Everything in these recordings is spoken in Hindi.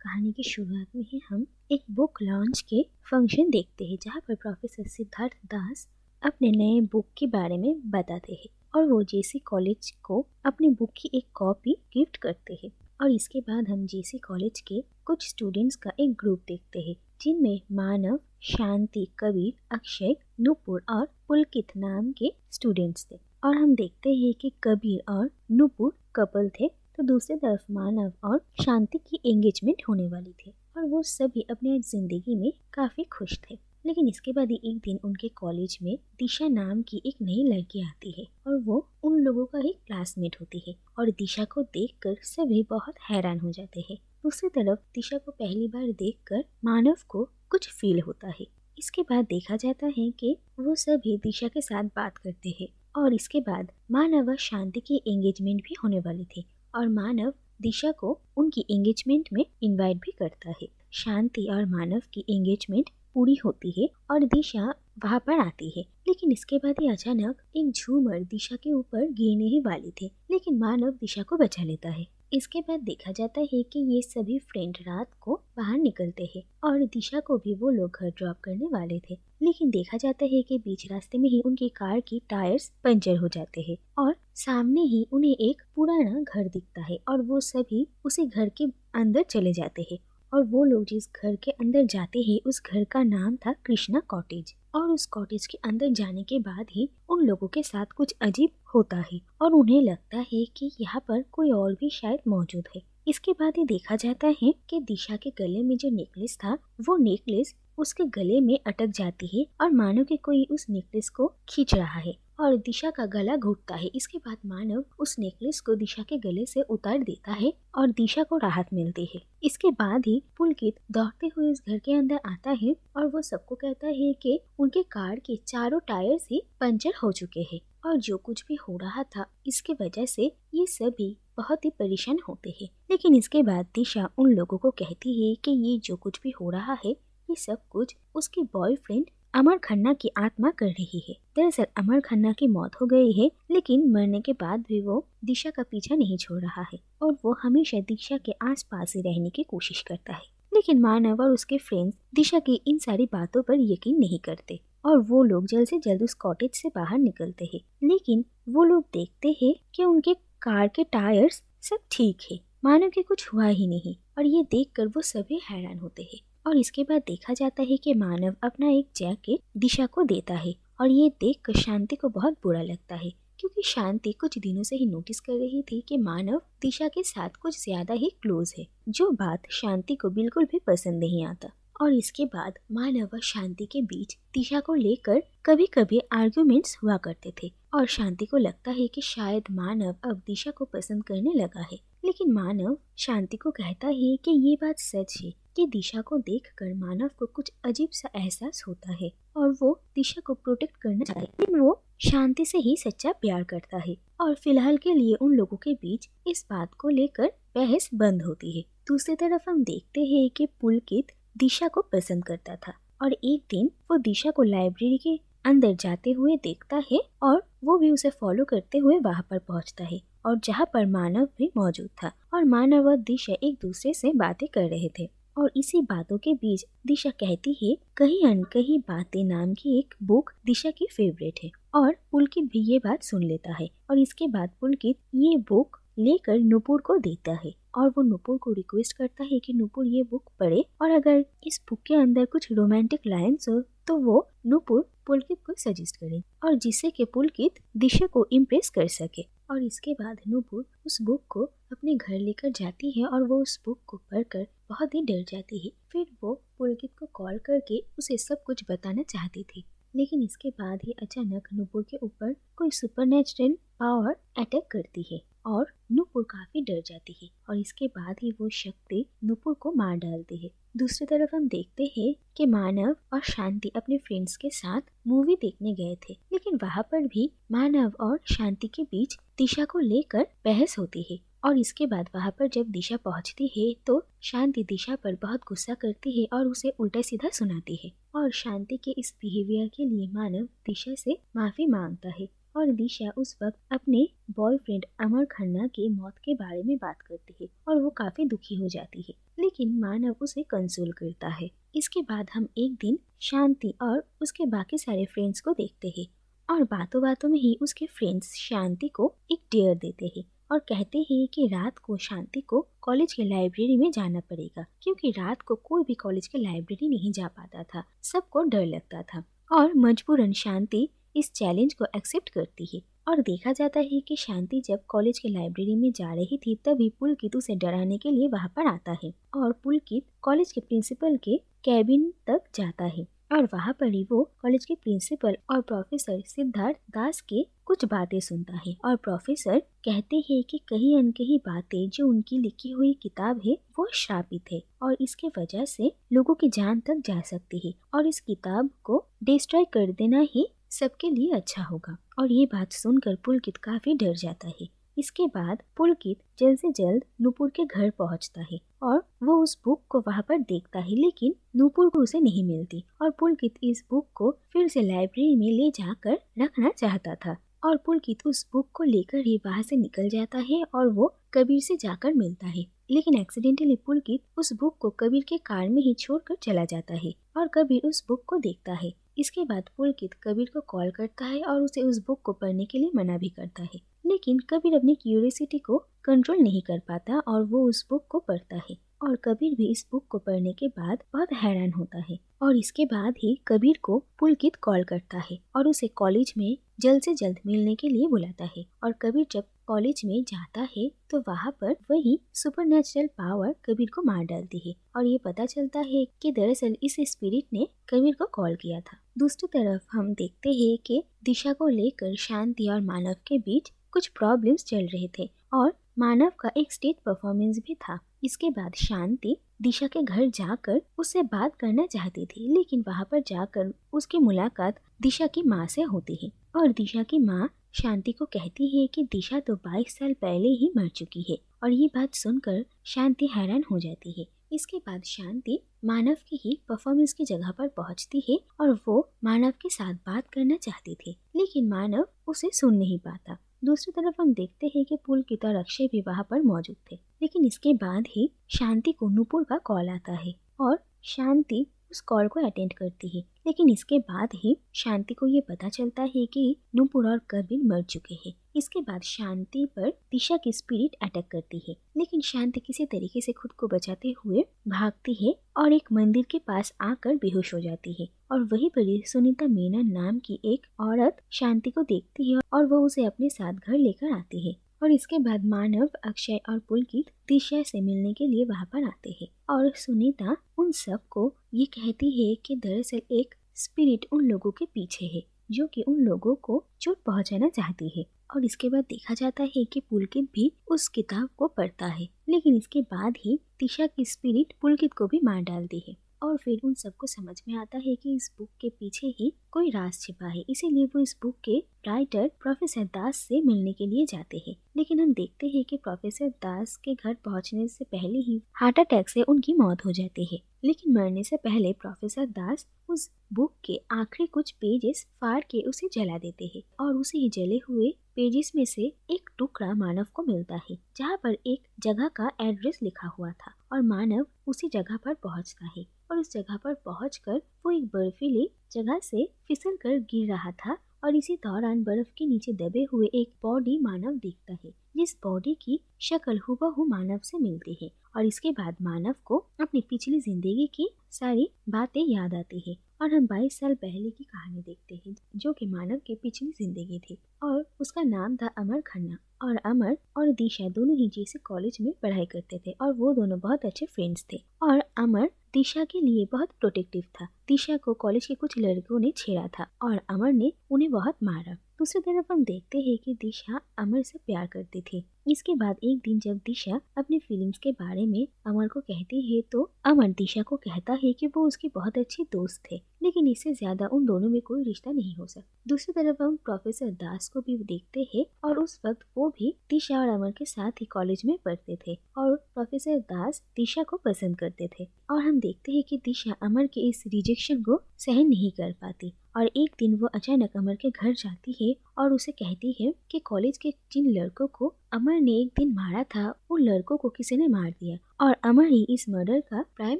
कहानी की शुरुआत में ही हम एक बुक लॉन्च के फंक्शन देखते हैं जहाँ पर प्रोफेसर सिद्धार्थ दास अपने नए बुक के बारे में बताते हैं और वो जेसी कॉलेज को अपनी बुक की एक कॉपी गिफ्ट करते हैं। और इसके बाद हम जेसी कॉलेज के कुछ स्टूडेंट्स का एक ग्रुप देखते हैं जिनमें मानव, शांति, कबीर, अक्षय, नुपुर और पुलकित नाम के स्टूडेंट्स थे। और हम देखते हैं कि कबीर और नुपुर कपल थे तो दूसरी तरफ मानव और शांति की एंगेजमेंट होने वाली थी और वो सभी अपने जिंदगी में काफी खुश थे। लेकिन इसके बाद ही एक दिन उनके कॉलेज में दिशा नाम की एक नई लड़की आती है और वो उन लोगों का ही क्लासमेट होती है और दिशा को देखकर सभी बहुत हैरान हो जाते हैं। दूसरी तरफ दिशा को पहली बार देखकर मानव को कुछ फील होता है। इसके बाद देखा जाता है कि वो सभी दिशा के साथ बात करते हैं और इसके बाद मानव और शांति की एंगेजमेंट भी होने वाली थी और मानव दिशा को उनकी एंगेजमेंट में इनवाइट भी करता है। शांति और मानव की एंगेजमेंट पूरी होती है और दिशा वहाँ पर आती है। लेकिन इसके बाद ही अचानक एक झूमर दिशा के ऊपर गिरने ही वाली थी, लेकिन मानव दिशा को बचा लेता है। इसके बाद देखा जाता है कि ये सभी फ्रेंड रात को बाहर निकलते हैं और दिशा को भी वो लोग घर ड्रॉप करने वाले थे। लेकिन देखा जाता है कि बीच रास्ते में ही उनकी कार की टायर्स पंचर हो जाते हैं और सामने ही उन्हें एक पुराना घर दिखता है और वो सभी उसी घर के अंदर चले जाते हैं। और वो लोग जिस घर के अंदर जाते हैं उस घर का नाम था कृष्णा कॉटेज और उस कॉटेज के अंदर जाने के बाद ही उन लोगों के साथ कुछ अजीब होता है और उन्हें लगता है कि यहाँ पर कोई और भी शायद मौजूद है। इसके बाद ही देखा जाता है कि दिशा के गले में जो नेकलेस था वो नेकलेस उसके गले में अटक जाती है और मानो कि कोई उस नेकलेस को खींच रहा है और दिशा का गला घुटता है। इसके बाद मानव उस नेकलेस को दिशा के गले से उतार देता है और दिशा को राहत मिलती है। इसके बाद ही पुलकित दौड़ते हुए इस घर के अंदर आता है और वो सबको कहता है कि उनके कार के चारों टायर्स ही पंचर हो चुके हैं और जो कुछ भी हो रहा था इसके वजह से ये सभी बहुत ही परेशान होते हैं। लेकिन इसके बाद दिशा उन लोगों को कहती है कि ये जो कुछ भी हो रहा है ये सब कुछ उसके बॉयफ्रेंड अमर खन्ना की आत्मा कर रही है। दरअसल अमर खन्ना की मौत हो गई है लेकिन मरने के बाद भी वो दिशा का पीछा नहीं छोड़ रहा है और वो हमेशा दिशा के आसपास ही रहने की कोशिश करता है। लेकिन मानव और उसके फ्रेंड्स दिशा की इन सारी बातों पर यकीन नहीं करते और वो लोग जल्द से जल्द उस कॉटेज से बाहर निकलते हैं। लेकिन वो लोग देखते हैं कि उनके कार के टायर्स सब ठीक है, मानव के कुछ हुआ ही नहीं और ये देखकर वो सभी हैरान होते हैं। और इसके बाद देखा जाता है कि मानव अपना एक जैकेट दिशा को देता है और ये देखकर शांति को बहुत बुरा लगता है क्योंकि शांति कुछ दिनों से ही नोटिस कर रही थी कि मानव दिशा के साथ कुछ ज्यादा ही क्लोज है, जो बात शांति को बिल्कुल भी पसंद नहीं आता। और इसके बाद मानव और शांति के बीच दिशा को लेकर कभी कभी आर्ग्यूमेंट्स हुआ करते थे और शांति को लगता है कि शायद मानव अब दिशा को पसंद करने लगा है। लेकिन मानव शांति को कहता है कि ये बात सच है कि दिशा को देखकर मानव को कुछ अजीब सा एहसास होता है और वो दिशा को प्रोटेक्ट करना चाहता है, लेकिन वो शांति से ही सच्चा प्यार करता है। और फिलहाल के लिए उन लोगों के बीच इस बात को लेकर बहस बंद होती है। दूसरी तरफ हम देखते हैं कि पुलकित दिशा को पसंद करता था और एक दिन वो दिशा को लाइब्रेरी के अंदर जाते हुए देखता है और वो भी उसे फॉलो करते हुए वहाँ पर पहुँचता है और जहाँ पर मानव भी मौजूद था और मानव और दिशा एक दूसरे से बातें कर रहे थे। और इसी बातों के बीच दिशा कहती है कहीं अनकहीं बातें नाम की एक बुक दिशा की फेवरेट है और पुलकित भी ये बात सुन लेता है और इसके बाद पुलकित ये बुक लेकर नुपुर को देता है और वो नुपुर को रिक्वेस्ट करता है कि नुपुर ये बुक पढ़े और अगर इस बुक के अंदर कुछ रोमांटिक लाइन्स हो तो वो नुपुर पुलकित को सजेस्ट करे और जिससे कि पुलकित दिशा को इम्प्रेस कर सके। और इसके बाद नुपुर उस बुक को अपने घर लेकर जाती है और वो उस बुक को पढ़कर बहुत ही डर जाती है। फिर वो पुलकित को कॉल करके उसे सब कुछ बताना चाहती थी, लेकिन इसके बाद ही अचानक नुपुर के ऊपर कोई सुपरनेचुरल पावर अटैक करती है और नुपुर काफी डर जाती है और इसके बाद ही वो शक्ति नुपुर को मार डालती है। दूसरी तरफ हम देखते हैं कि मानव और शांति अपने फ्रेंड्स के साथ मूवी देखने गए थे, लेकिन वहाँ पर भी मानव और शांति के बीच दिशा को लेकर बहस होती है और इसके बाद वहाँ पर जब दिशा पहुँचती है तो शांति दिशा पर बहुत गुस्सा करती है और उसे उल्टा सीधा सुनाती है और शांति के इस बिहेवियर के लिए मानव दिशा से माफी मांगता है और दिशा उस वक्त अपने बॉयफ्रेंड अमर खन्ना की मौत के बारे में बात करती है और वो काफी दुखी हो जाती है, लेकिन मानव उसे कंसोल करता है। इसके बाद हम एक दिन शांति और उसके बाकी सारे फ्रेंड्स को देखते हैं और बातों बातों में ही उसके फ्रेंड्स शांति को एक डेयर देते हैं और कहते हैं कि रात को शांति को कॉलेज के लाइब्रेरी में जाना पड़ेगा, क्योंकि रात को कोई भी कॉलेज के लाइब्रेरी नहीं जा पाता था, सबको डर लगता था। और मजबूरन शांति इस चैलेंज को एक्सेप्ट करती है और देखा जाता है कि शांति जब कॉलेज के लाइब्रेरी में जा रही थी तभी पुलकित उसे डराने के लिए वहां पर आता है और पुलकित कॉलेज के प्रिंसिपल के कैबिन तक जाता है और वहाँ पर ही वो कॉलेज के प्रिंसिपल और प्रोफेसर सिद्धार्थ दास के कुछ बातें सुनता है और प्रोफेसर कहते हैं कि कहीं अनकहीं बातें जो उनकी लिखी हुई किताब है वो श्रापित है और इसके वजह से लोगों की जान तक जा सकती है और इस किताब को डिस्ट्रॉय कर देना ही सबके लिए अच्छा होगा। और ये बात सुनकर पुलकित काफी डर जाता है। इसके बाद पुलकित जल्द से जल्द नूपुर के घर पहुंचता है और वो उस बुक को वहां पर देखता है, लेकिन नूपुर को उसे नहीं मिलती और पुलकित इस बुक को फिर से लाइब्रेरी में ले जाकर रखना चाहता था और पुलकित उस बुक को लेकर ही वहां से निकल जाता है और वो कबीर से जाकर मिलता है, लेकिन एक्सीडेंटली पुलकित उस बुक को कबीर के कार में ही छोड़कर चला जाता है और कबीर उस बुक को देखता है। इसके बाद पुलकित कबीर को कॉल करता है और उसे उस बुक को पढ़ने के लिए मना भी करता है, लेकिन कबीर अपनी क्यूरियोसिटी को कंट्रोल नहीं कर पाता और वो उस बुक को पढ़ता है और कबीर भी इस बुक को पढ़ने के बाद बहुत हैरान होता है। और इसके बाद ही कबीर को पुलकित कॉल करता है और उसे कॉलेज में जल्द से जल्द मिलने के लिए बुलाता है और कबीर जब कॉलेज में जाता है तो वहाँ पर वही सुपरनेचुरल पावर कबीर को मार डालती है और ये पता चलता है कि दरअसल इस स्पिरिट ने कबीर को कॉल किया था। दूसरी तरफ हम देखते हैं कि दिशा को लेकर शांति और मानव के बीच कुछ प्रॉब्लम्स चल रहे थे और मानव का एक स्टेज परफॉर्मेंस भी था। इसके बाद शांति दिशा के घर जाकर उससे बात करना चाहती थी, लेकिन वहाँ पर जाकर उसकी मुलाकात दिशा की माँ से होती है और दिशा की माँ शांति को कहती है कि दिशा तो 22 साल पहले ही मर चुकी है और ये बात सुनकर शांति हैरान हो जाती है। इसके बाद शांति मानव की ही परफॉर्मेंस की जगह पर पहुंचती है और वो मानव के साथ बात करना चाहती थी, लेकिन मानव उसे सुन नहीं पाता। दूसरी तरफ हम देखते हैं कि पुलकित और अक्षय भी वहाँ पर मौजूद थे, लेकिन इसके बाद ही शांति को नूपुर का कॉल आता है और शांति उस कॉल को अटेंड करती है, लेकिन इसके बाद ही शांति को ये पता चलता है कि नूपुर और कबीर मर चुके हैं। इसके बाद शांति पर दिशा की स्पिरिट अटैक करती है, लेकिन शांति किसी तरीके से खुद को बचाते हुए भागती है और एक मंदिर के पास आकर बेहोश हो जाती है और वहीं पर सुनीता मीना नाम की एक औरत शांति को देखती है और वो उसे अपने साथ घर लेकर आती है और इसके बाद मानव, अक्षय और पुलकित दिशा से मिलने के लिए वहाँ पर आते हैं और सुनीता उन सब को ये कहती है कि दरअसल एक स्पिरिट उन लोगों के पीछे है जो कि उन लोगों को चोट पहुंचाना चाहती है। और इसके बाद देखा जाता है कि पुलकित भी उस किताब को पढ़ता है, लेकिन इसके बाद ही दिशा की स्पिरिट पुलकित को भी मार डालती है और फिर उन सबको समझ में आता है कि इस बुक के पीछे ही कोई राज छिपा है, इसीलिए वो इस बुक के राइटर प्रोफेसर दास से मिलने के लिए जाते हैं। लेकिन हम देखते हैं कि प्रोफेसर दास के घर पहुंचने से पहले ही हार्ट अटैक से उनकी मौत हो जाती है, लेकिन मरने से पहले प्रोफेसर दास उस बुक के आखिरी कुछ पेजेस फाड़ के उसे जला देते हैं और उसे ही जले हुए पेजेस में से एक टुकड़ा मानव को मिलता है जहाँ पर एक जगह का एड्रेस लिखा हुआ था और मानव उसी जगह पर पहुँचता है और उस जगह पर पहुंचकर वो एक बर्फीली जगह से फिसल कर गिर रहा था और इसी दौरान बर्फ के नीचे दबे हुए एक बॉडी मानव दिखता है, जिस बॉडी की शक्ल हुबहू मानव से मिलती है और इसके बाद मानव को अपनी पिछली जिंदगी की सारी बातें याद आती है और हम 22 साल पहले की कहानी देखते हैं जो कि मानव की पिछली जिंदगी थी और उसका नाम था अमर खन्ना और अमर और दिशा दोनों ही जैसे कॉलेज में पढ़ाई करते थे और वो दोनों बहुत अच्छे फ्रेंड्स थे और अमर दिशा के लिए बहुत प्रोटेक्टिव था। दिशा को कॉलेज के कुछ लड़कों ने छेड़ा था और अमर ने उन्हें बहुत मारा। दूसरी तरफ हम देखते हैं कि दिशा अमर से प्यार करती थी। इसके बाद एक दिन जब दिशा अपनी फीलिंग्स के बारे में अमर को कहती है तो अमर दिशा को कहता है कि वो उसकी बहुत अच्छी दोस्त थे, लेकिन इससे ज्यादा उन दोनों में कोई रिश्ता नहीं हो सकता। दूसरी तरफ हम प्रोफेसर दास को भी देखते हैं और उस वक्त वो भी दिशा और अमर के साथ ही कॉलेज में पढ़ते थे और प्रोफेसर दास दिशा को पसंद करते थे और हम देखते हैं कि दिशा अमर के इस रिजेक्शन को सहन नहीं कर पाती और एक दिन वो अचानक अमर के घर जाती है और उसे कहती है कि कॉलेज के जिन लड़कों को अमर ने एक दिन मारा था, उन लड़कों को किसी ने मार दिया और अमर ही इस मर्डर का प्राइम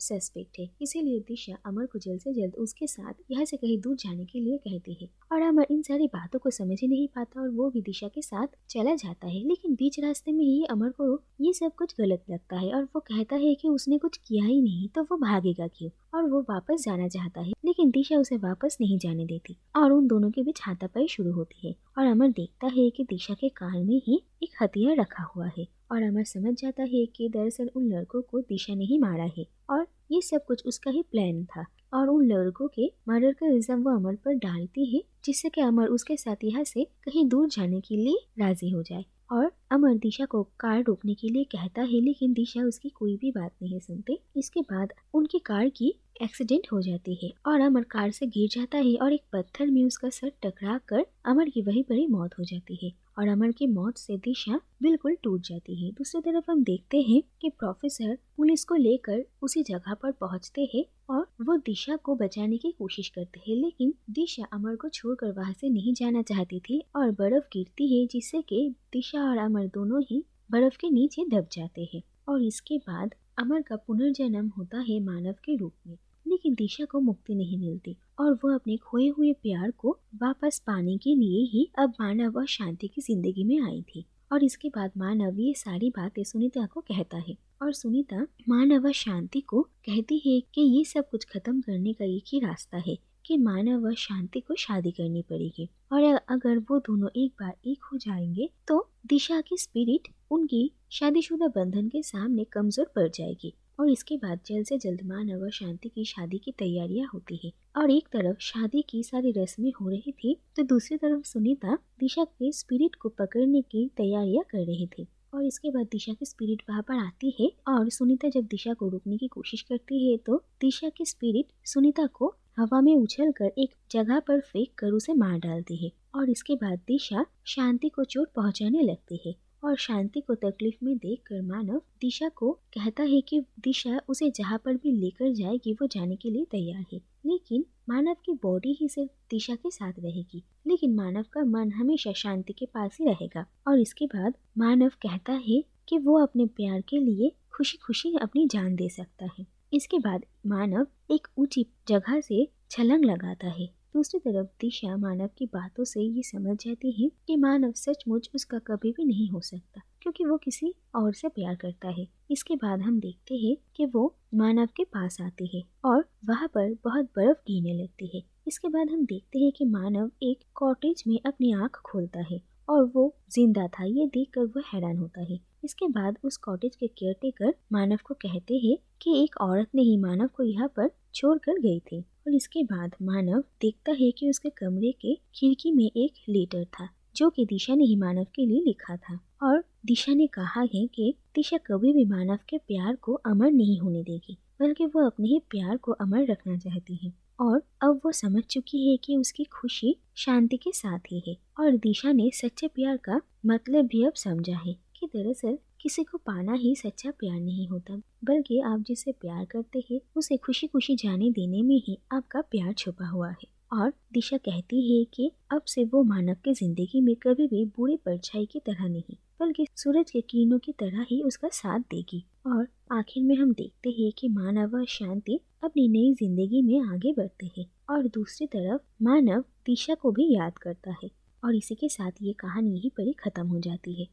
सस्पेक्ट है। इसीलिए दिशा अमर को जल्द से जल्द उसके साथ यहाँ से कहीं दूर जाने के लिए कहती है और अमर इन सारी बातों को समझ ही नहीं पाता और वो भी दिशा के साथ चला जाता है। लेकिन बीच रास्ते में ही अमर को ये सब कुछ गलत लगता है और वो कहता है कि उसने कुछ किया ही नहीं तो वो भागेगा क्यों, और वो वापस जाना चाहता है। लेकिन दिशा उसे वापस नहीं जाने देती और उन दोनों के बीच हाथापाई शुरू होती है और अमर देखता है कि दिशा के कान में ही एक हथियार रखा हुआ है और अमर समझ जाता है कि दरअसल उन लड़कों को दिशा ने ही मारा है और ये सब कुछ उसका ही प्लान था और उन लड़कों के मर्डर का इल्जाम वो अमर पर डालती है, जिससे कि अमर उसके साथ यहाँ से कहीं दूर जाने के लिए राजी हो जाए। और अमर दिशा को कार रोकने के लिए कहता है, लेकिन दिशा उसकी कोई भी बात नहीं सुनती। इसके बाद उनकी कार की एक्सीडेंट हो जाती है और अमर कार से गिर जाता है और एक पत्थर में उसका सर टकरा कर अमर की वहीं पर ही मौत हो जाती है और अमर की मौत से दिशा बिल्कुल टूट जाती है। दूसरी तरफ हम देखते हैं कि प्रोफेसर पुलिस को लेकर उसी जगह पर पहुंचते हैं और वो दिशा को बचाने की कोशिश करते हैं, लेकिन दिशा अमर को छोड़कर वहां से नहीं जाना चाहती थी और बर्फ गिरती है, जिससे कि दिशा और अमर दोनों ही बर्फ के नीचे दब जाते हैं और इसके बाद अमर का पुनर्जन्म होता है मानव के रूप में। लेकिन दिशा को मुक्ति नहीं मिलती और वो अपने खोए हुए प्यार को वापस पाने के लिए ही अब मानव और शांति की जिंदगी में आई थी। और इसके बाद मानव ये सारी बातें सुनीता को कहता है और सुनीता मानव और शांति को कहती है कि ये सब कुछ खत्म करने का एक ही रास्ता है कि मानव और शांति को शादी करनी पड़ेगी और अगर वो दोनों एक बार एक हो जाएंगे तो दिशा की स्पिरिट उनकी शादीशुदा बंधन के सामने कमजोर पड़ जाएगी। और इसके बाद जल्द से जल्द मानव और शांति की शादी की तैयारियां होती है और एक तरफ शादी की सारी रस्में हो रही थी तो दूसरी तरफ सुनीता दिशा के स्पिरिट को पकड़ने की तैयारियां कर रही थी। और इसके बाद दिशा की स्पिरिट वहाँ पर आती है और सुनीता जब दिशा को रोकने की कोशिश करती है तो दिशा की स्पिरिट सुनीता को हवा में उछलकर एक जगह पर फेंक कर उसे मार डालती है और इसके बाद दिशा शांति को चोट पहुंचाने लगती है और शांति को तकलीफ में देखकर मानव दिशा को कहता है कि दिशा उसे जहाँ पर भी लेकर जाएगी वो जाने के लिए तैयार है, लेकिन मानव की बॉडी ही सिर्फ दिशा के साथ रहेगी, लेकिन मानव का मन हमेशा शांति के पास ही रहेगा। और इसके बाद मानव कहता है कि वो अपने प्यार के लिए खुशी खुशी अपनी जान दे सकता है। इसके बाद मानव एक ऊंची जगह से छलांग लगाता है। दूसरी तरफ दिशा मानव की बातों से ये समझ जाती है कि मानव सचमुच उसका कभी भी नहीं हो सकता क्योंकि वो किसी और से प्यार करता है। इसके बाद हम देखते हैं कि वो मानव के पास आती है और वहाँ पर बहुत बर्फ गिरने लगती है। इसके बाद हम देखते हैं कि मानव एक कॉटेज में अपनी आँख खोलता है और वो जिंदा था, ये देखकर वो हैरान होता है। इसके बाद उस कॉटेज के केयरटेकर मानव को कहते हैं कि एक औरत ने ही मानव को यहाँ पर छोड़कर गई थी। और इसके बाद मानव देखता है कि उसके कमरे के खिड़की में एक लेटर था जो कि दिशा ने ही मानव के लिए लिखा था और दिशा ने कहा है कि दिशा कभी भी मानव के प्यार को अमर नहीं होने देगी, बल्कि वो अपने ही प्यार को अमर रखना चाहती है। और अब वो समझ चुकी है कि उसकी खुशी शांति के साथ ही है और दिशा ने सच्चे प्यार का मतलब भी अब समझा है कि दरअसल किसी को पाना ही सच्चा प्यार नहीं होता, बल्कि आप जिसे प्यार करते हैं उसे खुशी खुशी जाने देने में ही आपका प्यार छुपा हुआ है। और दिशा कहती है कि अब से वो मानव की जिंदगी में कभी भी बुरी परछाई की तरह नहीं, बल्कि सूरज के किरणों की तरह ही उसका साथ देगी। और आखिर में हम देखते हैं कि मानव और शांति अपनी नई जिंदगी में आगे बढ़ते हैं और दूसरी तरफ मानव दिशा को भी याद करता है। और इसी के साथ ये कहानी यहीं पर ही खत्म हो जाती है।